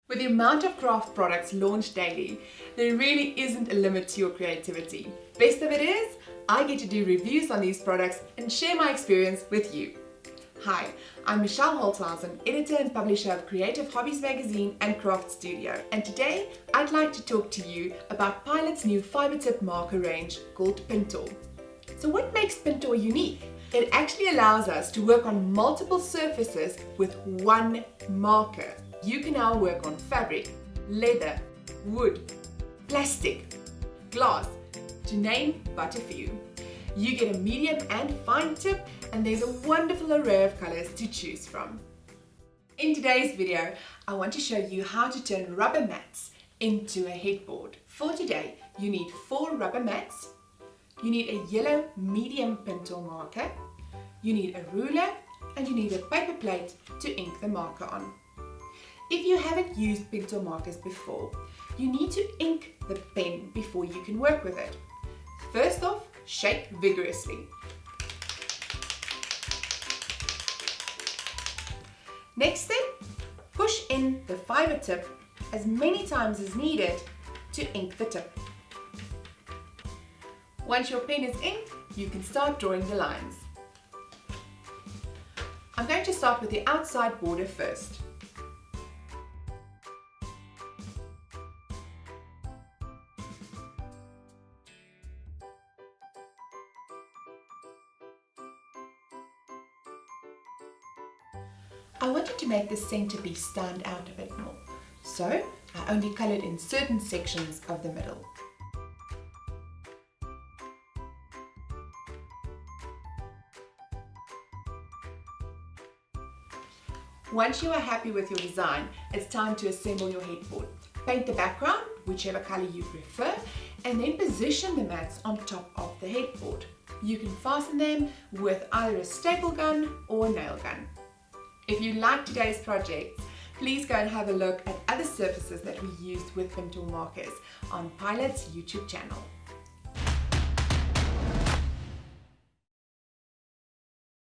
With the amount of craft products launched daily, there really isn't a limit to your creativity. Best of it is, I get to do reviews on these products and share my experience with you. Hi, I'm Michelle Holthausen, editor and publisher of Creative Hobbies Magazine and Craft Studio, and today I'd like to talk to you about Pilot's new fiber tip marker range called Pintor. So what makes Pintor unique? It actually allows us to work on multiple surfaces with one marker. You can now work on fabric, leather, wood, plastic, glass, to name but a few. You get a medium and fine tip, and there's a wonderful array of colors to choose from. In today's video, I want to show you how to turn rubber mats into a headboard. For today, you need 4 rubber mats, you need a yellow medium Pintor marker, you need a ruler, and you need a paper plate to ink the marker on. If you haven't used Pintor markers before, you need to ink the pen before you can work with it. First off, shake vigorously. Next step, push in the fiber tip as many times as needed to ink the tip. Once your pen is inked, you can start drawing the lines. I'm going to start with the outside border first. I wanted to make the centerpiece stand out a bit more, so I only coloured in certain sections of the middle. Once you are happy with your design, it's time to assemble your headboard. Paint the background, whichever colour you prefer, and then position the mats on top of the headboard. You can fasten them with either a staple gun or a nail gun. If you like today's project, please go and have a look at other surfaces that we used with Pintor markers on Pilot's YouTube channel.